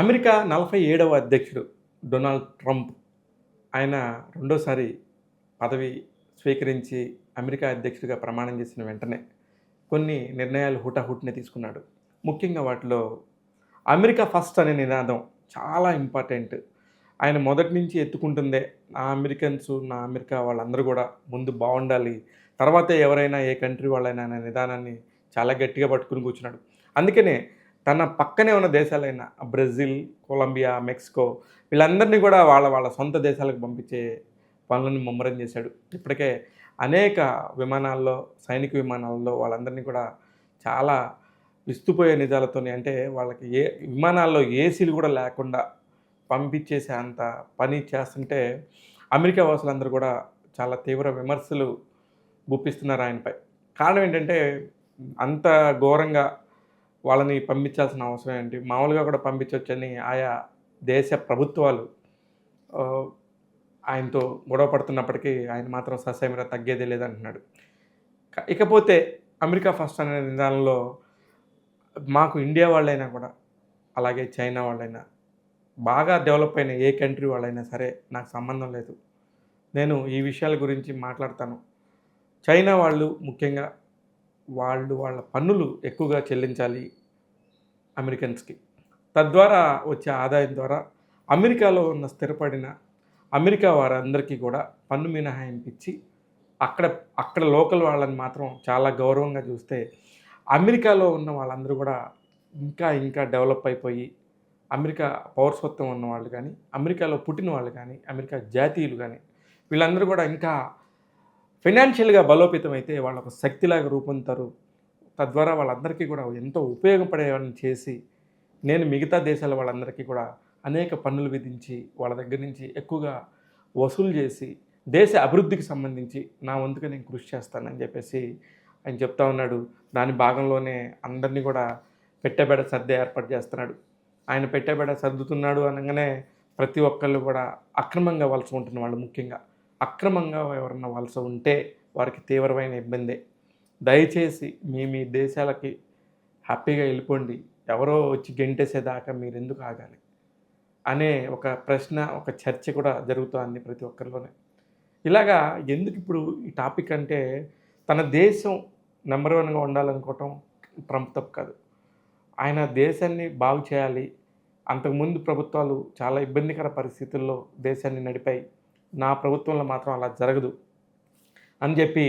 America 47వ అధ్యక్షుడు Donald Trump. ఆయన రెండోసారి పదవి స్వీకరించి అమెరికా అధ్యక్షుడిగా ప్రమాణం చేసిన వెంటనే కొన్ని నిర్ణయాలు హుటాహుటిన తీసుకున్నాడు. ముఖ్యంగా వాటిలో అమెరికా ఫస్ట్ అనే నినాదం చాలా ఇంపార్టెంట్. ఆయన మొదటి నుంచి ఎత్తుకుంటుందే నా అమెరికన్స్, నా అమెరికా వాళ్ళందరూ కూడా ముందు బావుండాలి. తర్వాతే ఎవరైనా ఏ కంట్రీ వాళ్ళైనా అనే నిదానాన్ని చాలా గట్టిగా పట్టుకొని కూర్చున్నాడు. అందుకనే తన పక్కనే ఉన్న దేశాలైన బ్రెజిల్, కొలంబియా, మెక్సికో వీళ్ళందరినీ కూడా వాళ్ళ వాళ్ళ సొంత దేశాలకు పంపించే పనులను ముమ్మరం చేశాడు. ఇప్పటికే అనేక విమానాల్లో, సైనిక విమానాల్లో వాళ్ళందరినీ కూడా చాలా విస్తుపోయే నిజాలతోని అంటే వాళ్ళకి విమానాల్లో ఏసీలు కూడా లేకుండా పంపించేసే అంత పని చేస్తుంటే అమెరికా వాసులందరూ కూడా చాలా తీవ్ర విమర్శలు గుప్పిస్తున్నారు ఆయనపై. కారణం ఏంటంటే అంత ఘోరంగా వాళ్ళని పంపించాల్సిన అవసరం ఏంటి? మామూలుగా కూడా పంపించొచ్చని ఆయా దేశ ప్రభుత్వాలు ఆహ్, ఆయనతో గొడవ పడుతున్నప్పటికీ ఆయన మాత్రం ససేమిరా తగ్గేదే లేదంటున్నాడు. ఇకపోతే అమెరికా ఫస్ట్ అనే నిదానంలో మాకు ఇండియా వాళ్ళైనా కూడా, అలాగే చైనా వాళ్ళైనా, బాగా డెవలప్ అయిన ఏ కంట్రీ వాళ్ళైనా సరే నాకు సంబంధం లేదు. నేను ఈ విషయాల గురించి మాట్లాడతాను. చైనా వాళ్ళు ముఖ్యంగా వాళ్ళ పన్నులు ఎక్కువగా చెల్లించాలి అమెరికన్స్‌కి. తద్వారా వచ్చే ఆదాయం ద్వారా అమెరికాలో ఉన్న స్థిరపడిన అమెరికా వారందరికీ కూడా పన్ను మినహాయింపు ఇచ్చి అక్కడ అక్కడ లోకల్ వాళ్ళని మాత్రం చాలా గౌరవంగా చూస్తే, అమెరికాలో ఉన్న వాళ్ళందరూ కూడా ఇంకా ఇంకా డెవలప్ అయిపోయి అమెరికా పౌరసత్వం ఉన్నవాళ్ళు కానీ, అమెరికాలో పుట్టిన వాళ్ళు కానీ, అమెరికా జాతీయులు కానీ వీళ్ళందరూ కూడా ఇంకా ఫైనాన్షియల్‌గా బలోపేతమైతే వాళ్ళొక శక్తిలాగా రూపొందుతారు. తద్వారా వాళ్ళందరికీ కూడా ఎంతో ఉపయోగపడేవన్నీ చేసి, నేను మిగతా దేశాల వాళ్ళందరికీ కూడా అనేక పన్నులు విధించి, వాళ్ళ దగ్గర నుంచి ఎక్కువగా వసూలు చేసి, దేశ అభివృద్ధికి సంబంధించి నా వంతుగా నేను కృషి చేస్తానని చెప్పేసి ఆయన చెప్తా ఉన్నాడు. దాని భాగంలోనే అందరినీ కూడా పెట్టెబెడ సర్దే ఏర్పాటు చేస్తున్నాడు. ఆయన పెట్టెబెడ సర్దుతున్నాడు అనగానే ప్రతి ఒక్కళ్ళు కూడా అక్రమంగా వలస ఉంటున్న వాళ్ళు ముఖ్యంగా. అక్రమంగా ఎవరన్నా వలస ఉంటే వారికి తీవ్రమైన ఇబ్బందే. దయచేసి మీ మీ దేశాలకి హ్యాపీగా వెళ్ళిపోండి. ఎవరో వచ్చి గెంటేసేదాకా మీరెందుకు ఆగాలి? అనే ఒక ప్రశ్న, ఒక చర్చ కూడా జరుగుతోంది ప్రతి ఒక్కరిలోనే. ఇలాగా ఎందుకిప్పుడు ఈ టాపిక్ అంటే, తన దేశం నంబర్ వన్‌గా ఉండాలనుకోవటం ట్రంప్ తప్పు కాదు. ఆయన దేశాన్ని బాగు చేయాలి. అంతకుముందు ప్రభుత్వాలు చాలా ఇబ్బందికర పరిస్థితుల్లో దేశాన్ని నడిపాయి. నా ప్రభుత్వంలో మాత్రం అలా జరగదు అని చెప్పి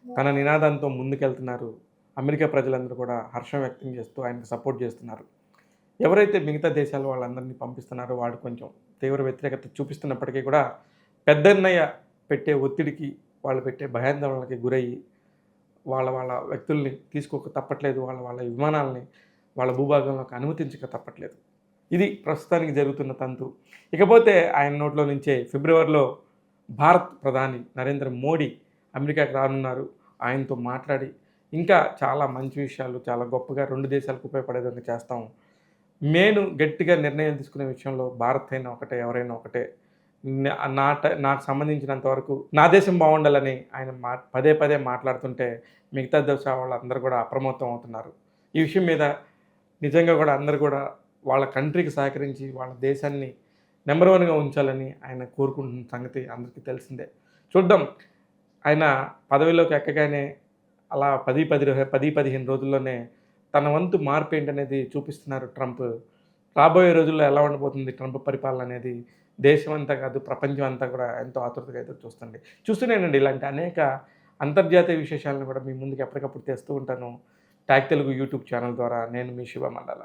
తన నినాదంతో ముందుకెళ్తున్నారు. అమెరికా ప్రజలందరూ కూడా హర్షం వ్యక్తం చేస్తూ ఆయనకు సపోర్ట్ చేస్తున్నారు. ఎవరైతే మిగతా దేశాల వాళ్ళందరినీ పంపిస్తున్నారో వాడు కొంచెం తీవ్ర వ్యతిరేకత చూపిస్తున్నప్పటికీ కూడా పెద్దన్నయ్య పెట్టే ఒత్తిడికి, వాళ్ళు పెట్టే భయాందోళనలకి గురయ్యి వాళ్ళ వాళ్ళ వ్యక్తుల్ని తీసుకోక తప్పట్లేదు. వాళ్ళ వాళ్ళ విమానాలని వాళ్ళ భూభాగంలోకి అనుమతించక తప్పట్లేదు. ఇది ప్రస్తుతానికి జరుగుతున్న తంతు. ఇకపోతే ఆయన నోట్లో నుంచే ఫిబ్రవరిలో భారత్ ప్రధాని నరేంద్ర మోడీ అమెరికాకి రానున్నారు. ఆయనతో మాట్లాడి ఇంకా చాలా మంచి విషయాలు చాలా గొప్పగా 2 దేశాలకు ఉపయోగపడే విధంగా చేస్తాం. నేను గట్టిగా నిర్ణయాలు తీసుకునే విషయంలో భారత్ అయినా ఒకటే, ఎవరైనా ఒకటే. నాకు సంబంధించినంత వరకు నా దేశం బాగుండాలని ఆయన పదే పదే మాట్లాడుతుంటే మిగతా దేశాల వాళ్ళందరూ కూడా అప్రమత్తం అవుతున్నారు. ఈ విషయం మీద నిజంగా కూడా అందరూ కూడా వాళ్ళ కంట్రీకి సహకరించి వాళ్ళ దేశాన్ని నంబర్ వన్‌గా ఉంచాలని ఆయన కోరుకుంటున్న సంగతి అందరికీ తెలిసిందే. చూద్దాం. ఆయన పదవిలోకి ఎక్కగానే అలా 15 రోజుల్లోనే తన వంతు మార్పు ఏంటనేది చూపిస్తున్నారు ట్రంప్. రాబోయే రోజుల్లో ఎలా ఉండబోతుంది ట్రంప్ పరిపాలన అనేది దేశమంతా కాదు, ప్రపంచం అంతా కూడా ఎంతో ఆతృతగా ఎదురు చూస్తుంది. చూస్తూనేనండి ఇలాంటి అనేక అంతర్జాతీయ విశేషాలను కూడా మీ ముందుకు ఎప్పటికప్పుడు తెస్తూ ఉంటాను. ట్యాగ్ తెలుగు యూట్యూబ్ ఛానల్ ద్వారా. నేను మీ శివ మండల.